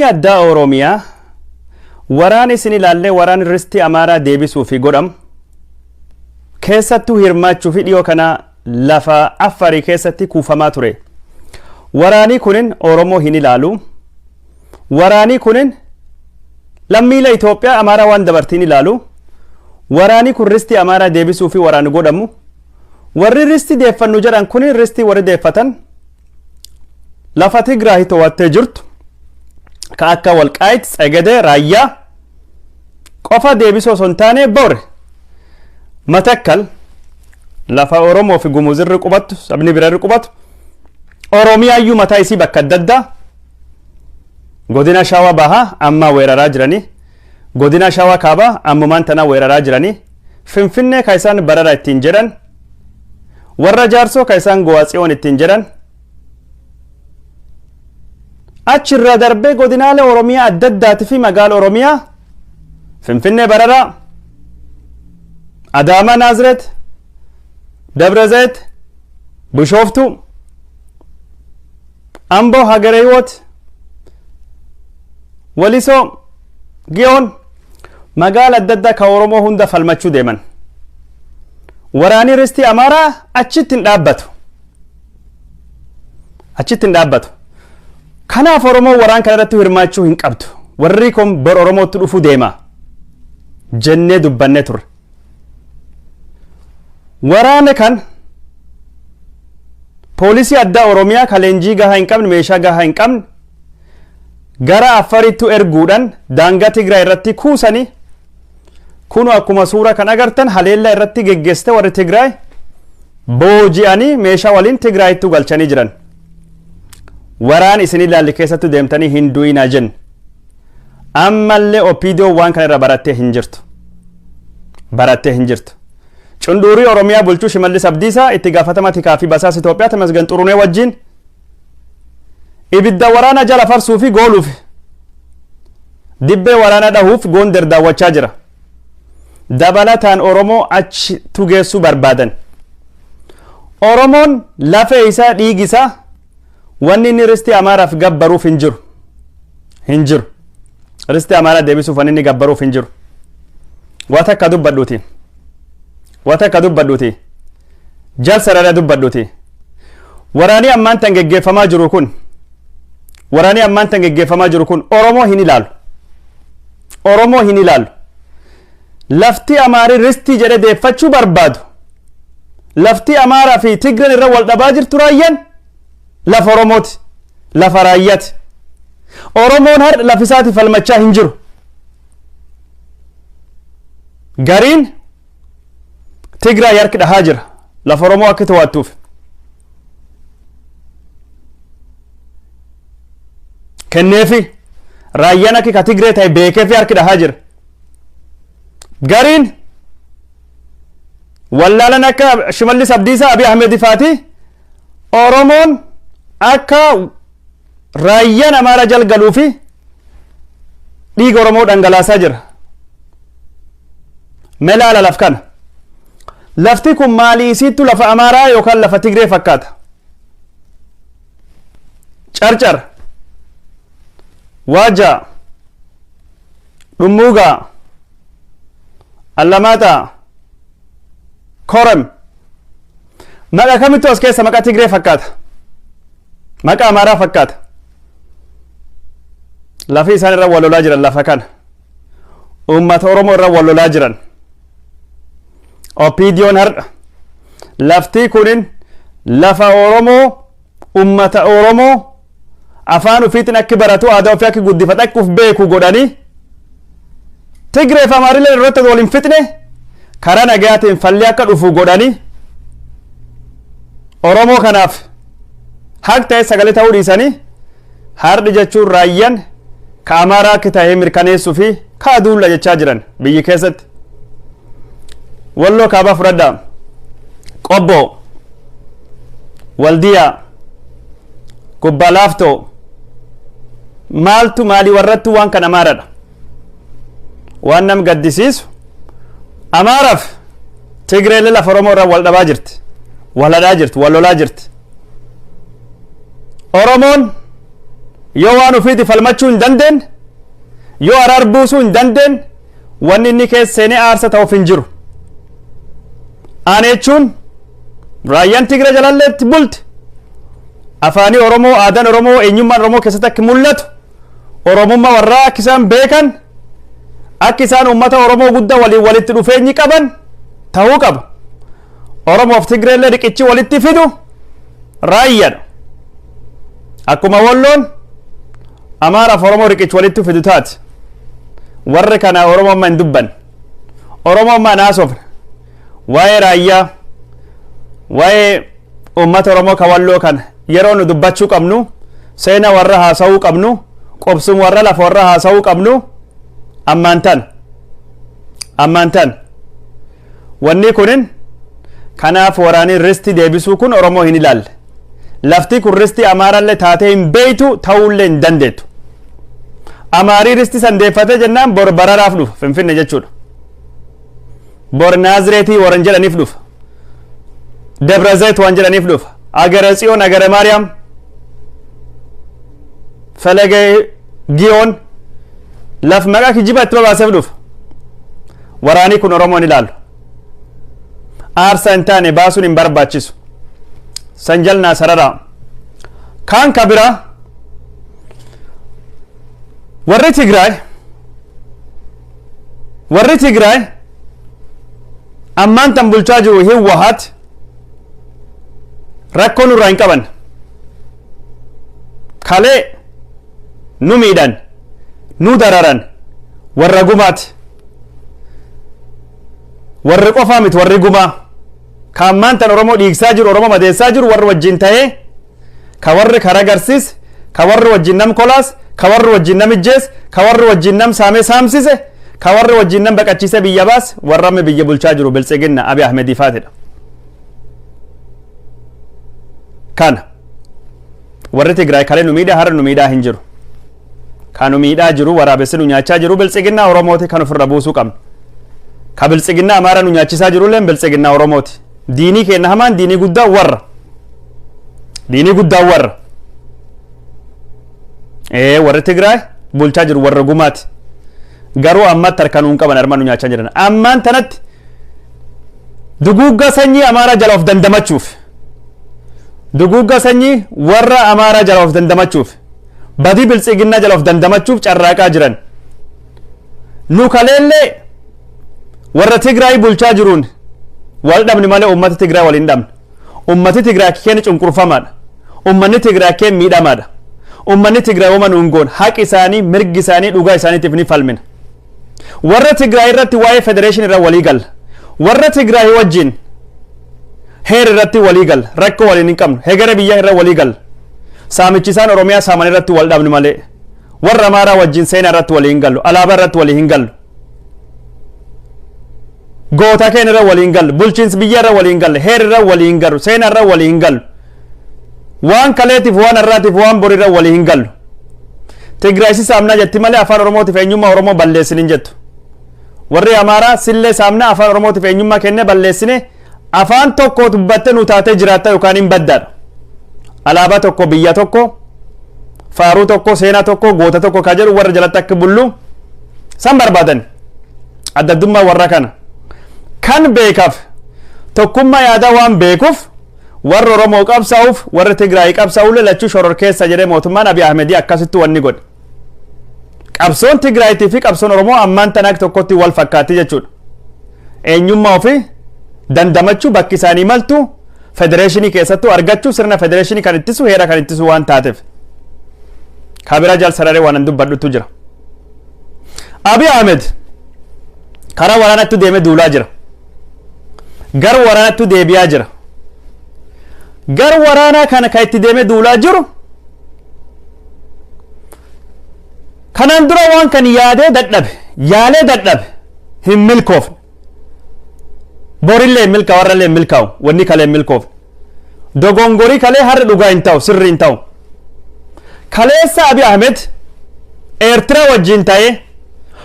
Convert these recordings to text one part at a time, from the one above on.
addaa Oromiyaa waraan isin ilaalle waraan risti Amaaraa deebisuu fi godham keessattuu hirmaachuu fi dhiyoo kana lafa Affarii keessatti kuufamaa ture. Waraanii kunin Oromoo hin ilaalu. Waraanii kunin lammiilee Itoophiyaa Amaaraa waan dabartiin ilaalu. Waraanii kun risti Amaaraa deebisuu fi waraan godhamu. Warri risti deeffannu jedhan kunin risti warri deeffatan lafa Tigraay to'attee jirtu. Ka akka Walqaayit, Tsegedee, Raayyaa qofa deebisoo sontaane Boore Matakkal lafa Oromoo fi Gumuzirri qubatu sabni birarri qubatu Oromiyaayyuu mataa isii bakka adda addaa godina Shawaa Bahaa amma weeraraa jiranii godina Shawaa Kaabaa ammumaan tana weeraraa jiranii Finfinnee ka isaan barara ittiin jedhan warra Jaarsoo ka isaan Go'aatsiyoon ittiin jedhan achirra darbee godinaalee Oromiyaa adda addaati fi magaala Oromiyaa Finfinnee Bararaa Adaamaa Naazireet Dabra Zayit Bishooftuu Amboo Hagareewoot Walisoo Giyoon magaala adda addaa ka Oromoo hunda falmachuu deeman waraanii risti Amaaraa achitti hin dhaabbatu kanaaf Oromoo waraan kana irratti hirmaachuu hin qabdu warri kun bar Oromootti dhufuu deema jennee dubbannee turre waraana kan poolisii addaa Oromiyaa ka leenjii gahaa hin qabne meeshaa gahaa hin qabne gara Affariitti erguudhaan daangaa Tigraay irratti kuusanii kunu akkuma suura kan agartan haleellaa irratti geggeessite warri Tigraay booji'anii meeshaa waliin Tigraayitti galchanii jiran. Waraan isin ilaalli keessatti deemtanii hin du'inaa jenna. Ammallee Opiidiyoo waan kana irra barattee hin jirtu. Cunduurii Oromiyaa bulchuu Shimallis Abdiisaa itti gaafatama tikaa fi basaas Itoophiyaa Tamasgan Xurunee wajjin ibidda waraana jala farsuu fi gooluuf dibbee waraana dhahuuf Goonder daawwachaa jira. Dabalataan Oromoo achi tugeessuu barbaadan. Oromoon lafee isaa dhiigi isaa wanni inni risti Amaaraaf gabbaruuf hin jiru. Risti Amaaraa deebisuuf wanni inni gabbaruuf hin jiru. Wata akka dubbadhuuti. Jalsarara dubbadhuuti. Waraanii ammaan tan geggeeffamaa jiru kun Oromoo hin ilaalu. Lafti Amaarii risti jedhe deeffachuu barbaadu. Lafti Amaaraa fi Tigreen irra wal dhabaa jirtu raayyaan lafa Oromooti. Lafa Raayyaati. Oromoon har lafisaati falmachaa hin jiru. Gariin Tigraay harki dhahaa jira. Lafa Oromoo akka to'attuuf. Kenneefi Raayyaan akka Tigree ta'e beekee fi harki dhahaa jira. Gariin wallaalan akka Shimallis Abdiisaa Abiy Ahmed Faati Oromoon akka Raayyaan Amaaraa jalgaluu fi dhiiga Oromoo dhangalaasaa jira. Melaala laf kana. Lafti kun maalii isiittu lafa Amaaraa yookaan lafa Tigree fakkaata? Carcar, Waajjaa, Dhummuugaa, Allamaataa, Korem. Maqaa kamittuu as keessa maqaa Tigree fakkaata? Maqaa Amaaraa fakkaata? Lafi isaan irra wal lolaa jiran lafa kana. Uummata Oromoo irra wal lolaa jiran. Opiidiyoon har'a. Lafti kunin lafa Oromoo uummata Oromoo afaan ufiitiin akka baratu aadaa ofii akka guddifatu akka uf beeku godhanii Tigree fi Amaarillee irratti wal hin fixne karaa nagayaatiin falli akka dhufu godhanii Oromoo kanaaf haq ta'e sagalee ta'uu dhiisanii har'i jechuun Raayyaan ka Amaaraa akka ta'e mirkaneessuu fi ka aduulla jechaa jiran biyyi keessatti. Walloo Kaabaa fudhadhaa. Qobboo, Waldiyaa, Gubbaa Laaftoo maalii warrattu waan kan Amaaraadha. Waan nam gaddisiisu Amaaraaf Tigreelee lafa Oromoo irra wal dhabaa jirti. Wal hadhaa jirti, wal lolaa jirti. Oromoon yoo waan ufiiti falmachuu hin dandeen yoo araar buusuu hin dandeen wanni inni keessa seenee aarsa ta'uuf hin jiru. Ana jechuun raayyaan Tigree jalalleetti bulti. Afaanii Oromoo, aadaan Oromoo, eenyummaan Oromoo keessatti akka mul'atu Oromummaa warraa akka isaan beekan akka isaan uummata Oromoo guddaa waliin walitti dhufeenyi qaban ta'uu qaba. Oromoof Tigreellee riqichi walitti fidu raayyaadha. Akkuma Walloon Amaaraaf Oromoo riqichi walitti fidu taate. Warri kana Oromoo amma hin dubban. Oromoo amma naasofne. Waa'ee raayyaa, waa'ee uummata Oromoo ka Walloo kana yeroo nu dubbachuu qabnu, seenaa warra haasa'uu qabnu, qobsuma warra lafa warra haasa'uu qabnu ammaan tan. Wanni kunin kanaaf waraanii risti deebisuu kun Oromoo hin ilaalle. Lafti kun risti Amaarallee taatee hin beeytu ta'uullee hin dandeettu. Amaarii risti sandeeffatee jennaan bor bararaaf dhufa Finfinne jechuudha. Bor Naazireetii warran jedhaniif dhufa. Debrazayit waan jedhaniif dhufa. Agara Tsiyoon, Agara Maariyaam, Felege Giyoon laf maqaa kijiba itti babaaseef dhufa. Waraanii kun Oromoon ilaalu. Aarsa hin taane baasuun hin barbaachisu. San jalnaa sararaa. Kaan kabira warri Tigraay ammaan tan bulchaa jiru Hiwwahat rakkoo nurraa hin qaban. Kalee nu miidhan, nu dararan warra gumaati. Warri qofaa miti warri gumaa. Ka ammaan tan Oromoo dhiigsaa jiru, Oromoo madeessaa jiru warri wajjin ta'ee ka warri kara garsiis, ka warri wajjin nam kolaas, ka warri wajjin nam ijjees, ka warri wajjin nam saamee saamsise, ka warri wajjin nam baqachiise biyya baas warra amma biyya bulchaa jiru Biltsiginna Abiy Ahmed faatidha. Kana warri Tigraay kalee nu miidhaa har'a nu miidhaa hin jiru. Kan nu miidhaa jiru waraabessi nu nyaachaa jiru Biltsiginna Oromooti kan ofirra buusuu qabna. Ka Biltsiginna Amaara nu nyaachisaa jirullee Biltsiginna Oromooti. Diinii keenya hamaan diinii guddaa warra. Warri Tigraay bulchaa jiru warra gumaati. Garuu ammatti harkaan hin qaban armaan nu nyaachaa jiran. Ammaan tanatti duguugga sanyii Amaaraa jala of dandamachuuf. Duguugga sanyii warra Amaaraa jala of dandamachuuf. Badii Biltsiginna jala of dandamachuuf carraaqaa jiran. Nu kaleellee warra Tigraay bulchaa jiruun wal dhabni malee uummata Tigraay wal hin dhabne. Uummati Tigraay keenya cunqurfamaadha. Uummanni Tigraay keenya miidhamaadha. Uummanni Tigraay uuman hungoon haqi isaanii, mirgi isaanii, dhugaa isaaniitiif ni falmina. Warra Tigraay irratti waa'ee federeeshin irra walii galla. Warra Tigraay wajjin heer irratti walii galla. Rakkoo waliin hin qabnu. Hegara biyyaa irra walii galla. Saamichisaan Oromiyaa saaman irratti wal dhabni malee. Warra Amaaraa wajjin seenaa irratti walii hin gallu. Alaabaa irratti walii hin gallu. Goota keenya irra walii hin gallu. Bulchiinsi biyya irra walii hin galle. Heer irra walii hin gallu. Seenaa irra walii hin gallu. Waan kaleetiif waan har'aatiif waan borii irra walii hin gallu. Tigraay si saamnaa jetti malee afaan Oromootiif eenyummaa Oromoo balleessin hin jettu. Warri Amaaraa sillee saamnaa afaan Oromootiif eenyummaa kenne balleessine afaan tokko dubbatte nu taatee jiraatta yookaan hin baddaadha. Alaabaa tokko biyya tokko faaruu tokko seenaa tokko goota tokko ka jedhu warra jalatti akka bullu san barbaadan. Adda addummaa warra kana kan beekaaf tokkummaa yaadaa waan beekuuf warra Oromoo qabsaa'uuf warra Tigraay qabsaa'uuf lachuu shororkeessa jedhee mootummaan Abiy Ahmed akkasitti wanni godhe. Qabsoon Tigraayitii fi qabsoon Oromoo ammaan tan akka tokkotti wal fakkaatti jechuudha. Eenyummaa ofii dandamachuu bakki isaanii maltu federeeshinii keessattuu argachuu sirna federeeshinii kan ittisu heera kan ittisu waan taateef. Kabira jaal sararee waan dubbadhutu jira. Abiy Ahmed karaa waraanatti deemee duulaa jira. Gar waraanatti deebi'aa jira. Gar waraanaa kana kan itti deemee duulaa jiru kanaan dura waan kan yaalee dadhabe hin milkoofne. Borillee hin milkaa'u warrallee hin milkaa'u wanni kalee hin milkoofne. Dogongorii kalee har'a dhugaa hin ta'u sirrii hin ta'u. Kaleessa Abiy Ahmed Eertiraa wajjin ta'ee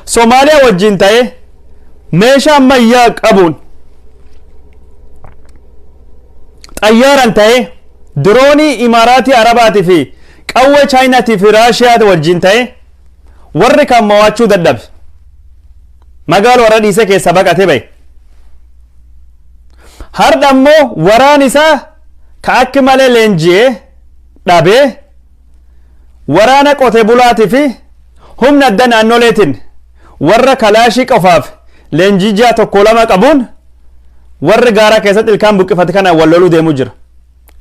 Somaaliyaa wajjin ta'ee meeshaa ammayyaa qabuun xayyaaran ta'ee diroonii Imaaraatii Arabaatii fi qawwee chaayinaatii fi raashiyaa wajjin ta'e warri kan mo'achuu dadhabe magaala warra dhiise keessa baqatee bahe. Har'a ammoo waraan isaa ka akka malee leenji'ee dhabee waraana qote bulaatii fi humna adda naannoleetiin warra kalaashii qofaaf leenjii ji'a tokko lama qabuun warri gaara keessatti ilkaan buqqifate kana wal loluu deemu jira.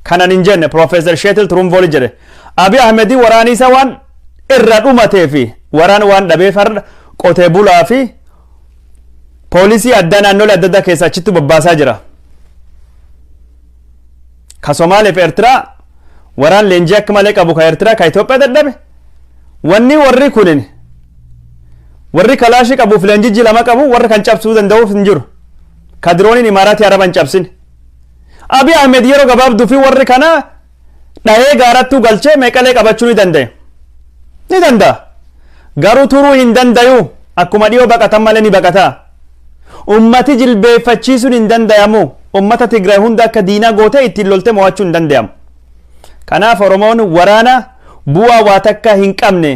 Kanan hin jenne Profeesar Sheetil Turumvooli jedhe Abiy Ahmedii waraanii isa waan irra dhumatee fi waraan waan dhabeef har'a qotee bulaa fi poolisii adda naannolee adda addaa keessa achitti bobbaasaa jira. Ka Somaalee fi Eertiraa waraan leenjii akka malee qabu ka Eertiraa ka Itoophiyaa dadhabe wanni warri kunin warri kalaashii qabuuf leenjii lama qabu warra kan cabsuu danda'uuf hin jiru. Ka dirooniin Imaaraatii Araban cabsin. Abiy Ahmed yeroo gabaabduu fi warri kana dhahee gaarattuu galchee meeqalee qabachuu ni danda'e. Ni danda'a. Garuu turuu hin dandayu akkuma dhiyoo baqatan malee ni baqata. Ummati jilbeeffachiisuun hin dandayamu. Ummata Tigraay hunda akka diinaa gootee ittiin loltee mo'achuu hin dandayamu. Kanaaf Oromoon waraana bu'aa waa takka hin qabne.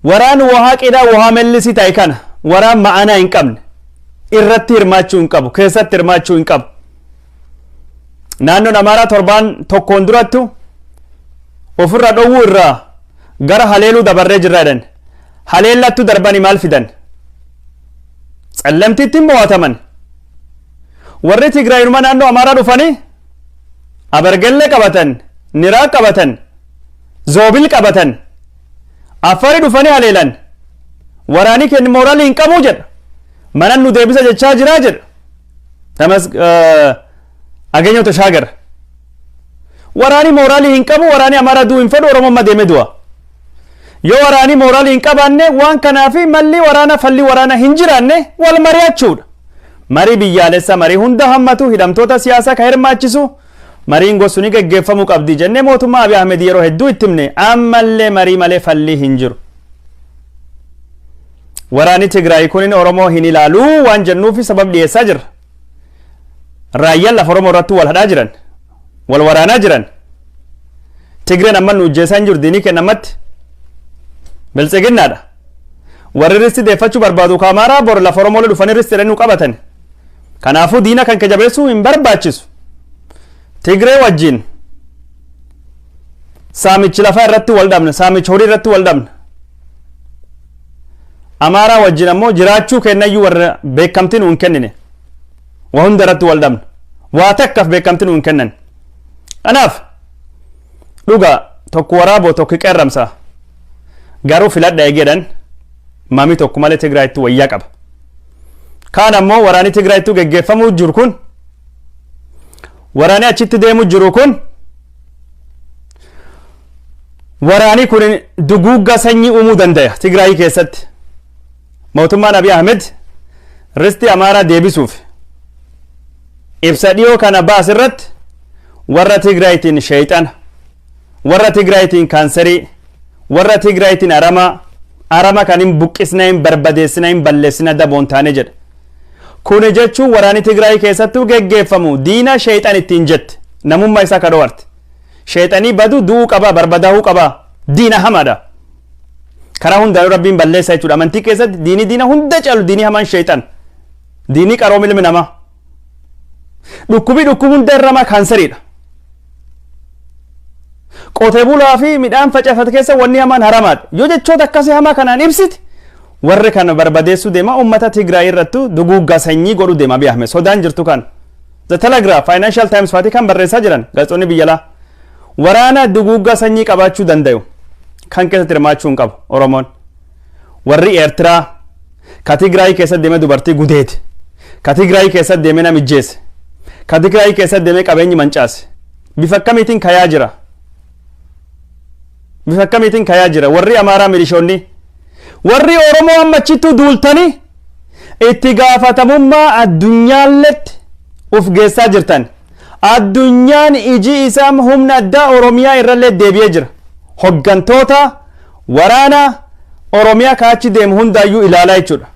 Waraan wahaa qidhaa wahaa mellisii ta'e kana waraan ma'anaa hin qabne. Irratti hirmaachuu hin qabu. Keessatti hirmaachuu hin qabu. Naannoon Amaaraa torbaan tokkoon durattu ofirra dhowwuu irraa gara haleeluu dabarree jirra jedhan. Haleellattu darbanii maal fidan? Tsallamtiitti mo'ataman. Warri Tigraayiruma naannoo Amaaraa dhufanii Abargellee qabatan, Niraa qabatan, Zoobil qabatan, Affarii dhufanii haleelan. Waraanii kenni mooraalii hin qabu jedha. Manan nu deebisa jechaa jira jedha. Namas Ageenyoo Tashaagar. Waraanii mooraalii hin qabu waraanii Amaaraa duu hin fedhu Oromoon madeeme du'a. Yoo waraanii mooraalii hin qabaanne waan kanaafi malli waraana falli waraana hin jiraanne wal mari'achuudha. Marii biyyaalessa marii hunda hammatu hidhamtoota siyaasaa ka hirmaachisu mariin gosuun gaggeeffamuu qabdi jennee mootummaa Abiy Ahmed yeroo hedduu itti himne ammallee marii malee falli hin jiru. Waraani Tigraay kunin Oromoo hin ilaalu waan jennuufi sabab dhiyeessaa jirra. Raayyaan lafa Oromoo irratti wal hadhaa jiran wal waraanaa jiran Tigreen amma nu ujjeessaa hin jiru diinii kennamatti biltsiginnaadha. Warri risti deeffachuu barbaadu ka Amaaraa bor lafa Oromoo dhufanii risti jedhanii qabatan. Kanaafuu diina kan kajabeessuu hin barbaachisu. Tigree wajjin saamichi lafa irratti wal dhabna, saamichi horii irratti wal dhabna. Amaaraa wajjin ammoo jiraachuu kennayyuu warra beekamtiin hin kennine. Waa hunda irratti wal dhabna. Waa takkaaf beekamtiin hin kennan. Kanaaf dhugaa tokko waraaboo tokko qeerramsa. Garuu filadha eegeedhaan maamii tokko malee Tigraayitti wayyaa qaba. Kaan ammoo waraanii Tigraayittu geggeeffamuu jiru kun waraanii achitti deemuu jiru kun waraanii kun duguugga sanyii uumuu danda'a Tigraayii keessatti. Mootummaan Abiy Ahmed risti Amaaraa deebisuuf ibsa dhiyoo kana baas irratti warra Tigraayitiin sheeyxana, warra Tigraayitiin kaanserii, warra Tigraayitiin arama kan hin buqqisna hin barbadeessina hin balleessina daboon taane jedha. Kuni jechuun waraanii Tigraayii keessattuu geggeeffamu diina sheeyxan ittiin jette namummaa isaa ka dhoowwarte. Sheeyxanii badu du'uu qaba barbadaa'uu qaba diina hamaadha. Karaa hundaanuu rabbiin balleessa jechuudha. Amantii keessatti diina hunda caalu diinii hamaan sheeyxan. Diinii qarooma ilmi namaa. Dhukkubii hunda irramaa kaanseriidha. Qotee bulaa fi midhaan facaafate keessa wanni hamaan haramaadha. Yoo jechoota akkasii hamaa kanaan ibsiti warri kana barbadeessuu deema uummata Tigraay irrattu duguuggaa sanyii godhu deema Abiy Ahmed sodaan jirtu kan. The Telegraph, Financial Times fa'aatii kan barreessaa jiran gaazexoonni biyya alaa waraana duguuggaa sanyii qabaachuu danda'u. Kan keessatti hirmaachuu hin qabu Oromoon. Warri Eertiraa ka Tigraay keessatti deemee dubartii gudeete. Ka Tigraay keessatti deemee nama ijjeese. Ka Tigraay keessatti deemee qabeenyi mancaase. Bifa akkamiitiin kayaa jira? Bifa akkamiitiin kayaa jira? Warri Amaaraa milishoonni warri Oromoo amma achittuu duultanii itti gaafatamummaa addunyaalletti uf geessaa jirtan. Addunyaan iji isaa humna addaa Oromiyaa irrallee deebi'ee jira. Hoggantoota waraana Oromiyaa kaachi deemu hundaayyuu ilaalaa jechuudha.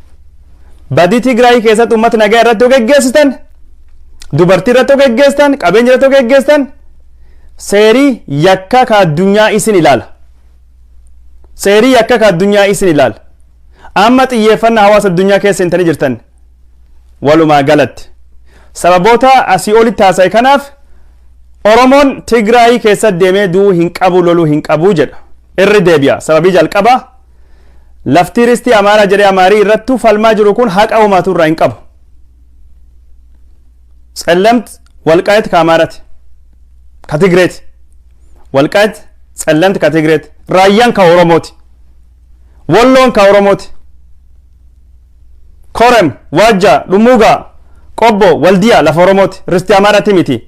Badii Tigraay keessatti uummata nagaa irratti geggeessitan, dubartii irratti geggeessitan, qabeenya irratti geggeessitan seerii yakka ka addunyaa isin ilaala. Seerii yakka ka addunyaa isin ilaala. Amma xiyyeeffannaa hawaasa addunyaa keessa hintanii jirtan walumaa galatti sababoota asii olitti haasa'e kanaaf Oromoon Tigraay keessa deemee duu hin qabu loluu hin qabu jedha. Irri deebi'a. Sababii jalqaba lafti ristii Amaaraa jedhee Amaarii irrattu falmaa jiru kun haqa uumaatu irraa hin qabu. Tsellemt walqaayit ka Amaarati ka Tigreeti. Walqaayit Tsellemt ka Tigreeti. Raayyaan ka Oromooti. Walloon ka Oromooti. Korem, Waajjaa, Dhumuugaa, Qobbo, Waldiyaa lafa Oromooti. Ristii Amaaraati miti.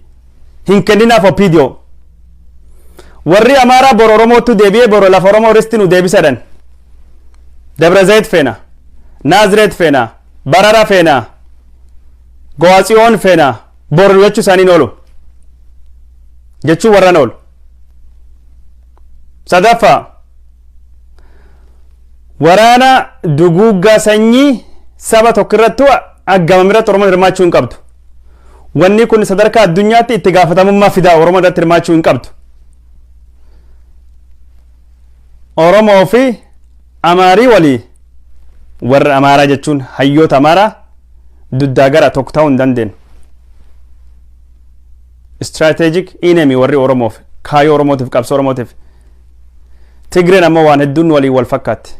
Hin kenninaaf Opiidiyoo. Warri Amaaraa bor Oromootu deebi'ee bor lafa Oromoo ristii nu deebisadhan. Dabrazayit feena. Naazreet feena. Barara feena. Go'aatsiyoon feena. Bor jechuu isaaniin oolu. Jechuu warran oolu. Sadaffaa. Waraana duguuggaa sanyii saba tokkirrattu aggamamirratti Oromoon hirmaachuu hin qabdu. Wanni kun sadarkaa addunyaatti itti gaafatamummaa fidaa Oromoo irratti hirmaachuu hin qabdu. Oromoo fi Amaarii walii warra Amaaraa jechuun hayyoota Amaaraa duddaa gara tokko ta'uu hin dandeenyu. Strategic enemy warri Oromoof kaayoo Oromootiif qabsoo Oromootiif. Tigreen ammoo waan hedduun walii wal fakkaatti.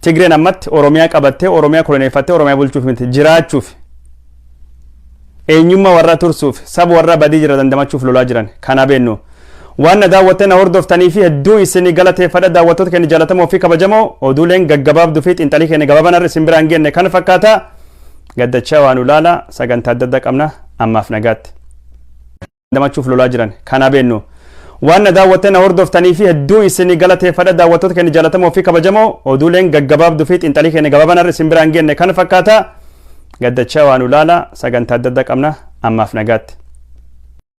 Tigreen ammatti Oromiyaa qabattee Oromiyaa koloneeffattee Oromiyaa bulchuuf miti jiraachuuf eenyummaa warra tursuuf saba warra badii jira dandamachuuf lolaa jiran kana beennu. Waan na daawwattee na hordoftanii fi hedduu isinii galateeffadha daawwattoota keenya jaalatamoo fi kabajamoo oduuleen gaggabaabduu fi xiinxalii keenya gabaabanarra isin biraan genne kan fakkaata gaddachaa waan ulaala sagantaa adda addaa qabna ammaaf nagaatti. Dandamachuuf lolaa jiran kana beennu. Waan na daawwattee na hordoftanii fi hedduu isinii galateeffadha daawwattoota keenya jaalatamoo fi kabajamoo oduuleen gaggabaabduu fi xiinxalii keenya gabaabanarra isin biraan genne kan fakkaata gaddachaa waan ulaala sagantaa adda addaa qabna ammaaf nagaatti.